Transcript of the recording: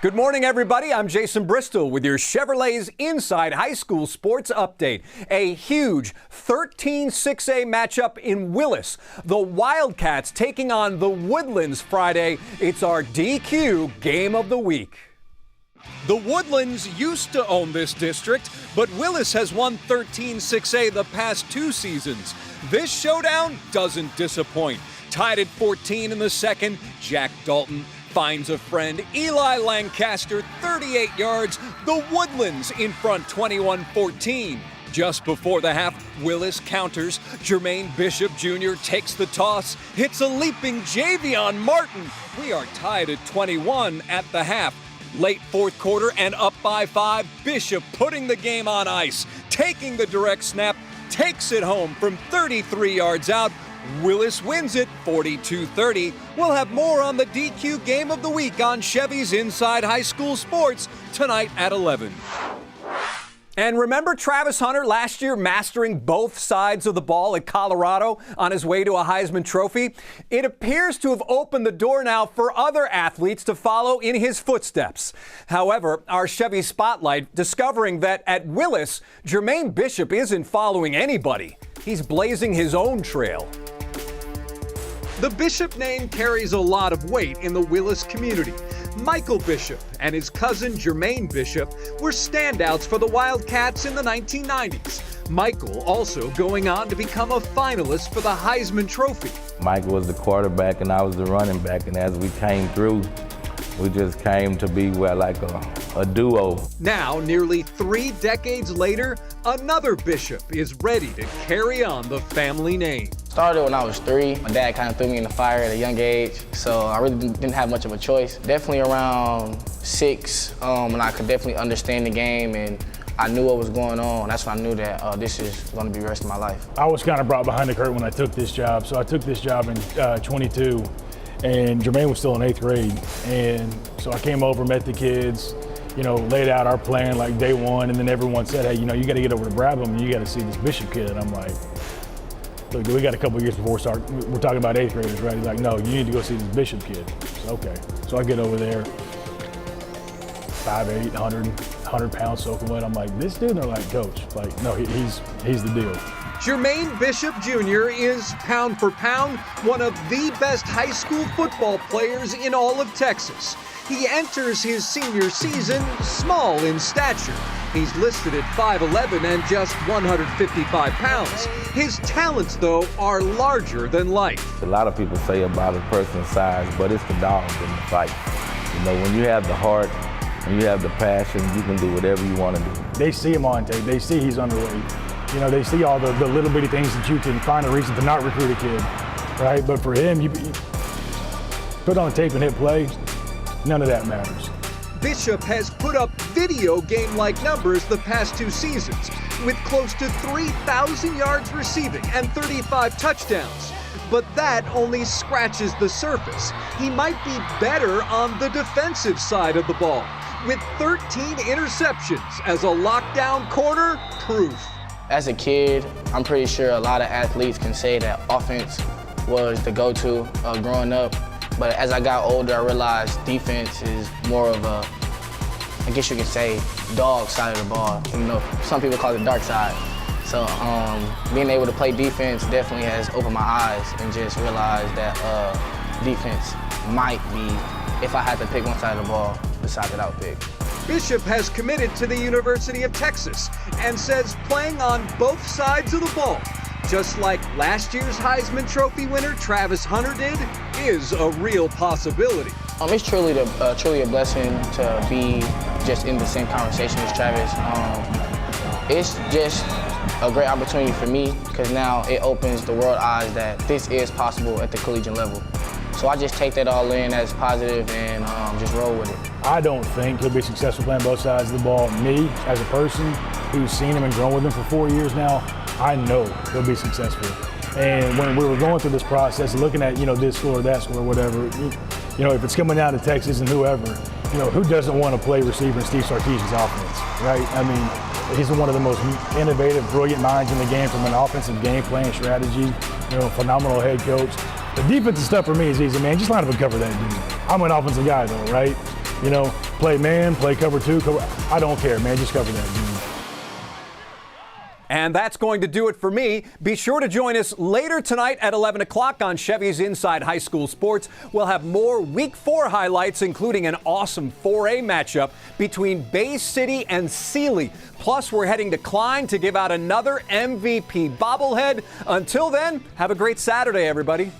Good morning, everybody. I'm Jason Bristol with your Chevrolet's Inside High School Sports Update. A huge 13-6A matchup in Willis. The Wildcats taking on the Woodlands Friday. It's our DQ Game of the Week. The Woodlands used to own this district, but Willis has won 13-6A the past 2 seasons. This showdown doesn't disappoint. Tied at 14 in the second, Jack Dalton finds a friend. Eli Lancaster, 38 yards. The Woodlands in front, 21-14. Just before the half, Willis counters. Germaine Bishop Jr. takes the toss, hits a leaping Javion Martin. We are tied at 21 at the half. Late fourth quarter and up by 5. Bishop putting the game on ice, taking the direct snap, takes it home from 33 yards out. Willis wins it 42-30. We'll have more on the DQ Game of the Week on Chevy's Inside High School Sports tonight at 11. And remember Travis Hunter last year mastering both sides of the ball at Colorado on his way to a Heisman Trophy? It appears to have opened the door now for other athletes to follow in his footsteps. However, our Chevy Spotlight discovering that at Willis, Germaine Bishop isn't following anybody. He's blazing his own trail. The Bishop name carries a lot of weight in the Willis community. Michael Bishop and his cousin Germaine Bishop were standouts for the Wildcats in the 1990s. Michael also going on to become a finalist for the Heisman Trophy. Michael was the quarterback and I was the running back, and as we came through, we just came to be like a duo. Now, nearly 3 decades later, another Bishop is ready to carry on the family name. Started when I was 3. My dad kind of threw me in the fire at a young age, so I really didn't have much of a choice. Definitely around 6, when I could definitely understand the game and I knew what was going on. That's when I knew that this is going to be the rest of my life. I was kind of brought behind the curtain when I took this job. So I took this job in 22, and Germaine was still in 8th grade. And so I came over, met the kids, laid out our plan like day one, and then everyone said, hey, you got to get over to Brabham and you got to see this Bishop kid. And I'm like, look, we got a couple years before start. We're talking about 8th graders, right? He's like, no, you need to go see this Bishop kid. So, okay. So I get over there, 5'8", 100 pounds soaking wet. I'm like, this dude? And they're like, coach. Like, no, he's the deal. Germaine Bishop Jr. is, pound for pound, one of the best high school football players in all of Texas. He enters his senior season small in stature. He's listed at 5'11" and just 155 pounds. His talents, though, are larger than life. A lot of people say about a person's size, but it's the dog in the fight. When you have the heart and you have the passion, you can do whatever you want to do. They see him on tape. They see he's underweight. They see all the little bitty things that you can find a reason to not recruit a kid, right? But for him, you put on tape and hit play, none of that matters. Bishop has put up video game-like numbers the past 2 seasons, with close to 3,000 yards receiving and 35 touchdowns. But that only scratches the surface. He might be better on the defensive side of the ball, with 13 interceptions as a lockdown corner proof. As a kid, I'm pretty sure a lot of athletes can say that offense was the go-to growing up. But as I got older, I realized defense is more of a, I guess you could say, dog side of the ball. Some people call it the dark side. So being able to play defense definitely has opened my eyes and just realized that defense might be, if I had to pick one side of the ball, the side that I would pick. Bishop has committed to the University of Texas and says playing on both sides of the ball, just like last year's Heisman Trophy winner Travis Hunter did, is a real possibility. It's truly a blessing to be just in the same conversation as Travis. It's just a great opportunity for me because now it opens the world eyes that this is possible at the collegiate level. So I just take that all in as positive and just roll with it. I don't think he'll be successful playing both sides of the ball. Me, as a person who's seen him and grown with him for 4 years now, I know he'll be successful. And when we were going through this process, looking at, this school or that school or whatever, if it's coming down to Texas and whoever, who doesn't want to play receiver in Steve Sarkisian's offense, right? I mean, he's one of the most innovative, brilliant minds in the game from an offensive game plan strategy, phenomenal head coach. The defensive stuff for me is easy, man. Just line up and cover that dude. I'm an offensive guy, though, right? play man, play cover 2, I don't care, man. Just cover that. And that's going to do it for me. Be sure to join us later tonight at 11 o'clock on Chevy's Inside High School Sports. We'll have more Week 4 highlights, including an awesome 4A matchup between Bay City and Sealy. Plus, we're heading to Klein to give out another MVP bobblehead. Until then, have a great Saturday, everybody.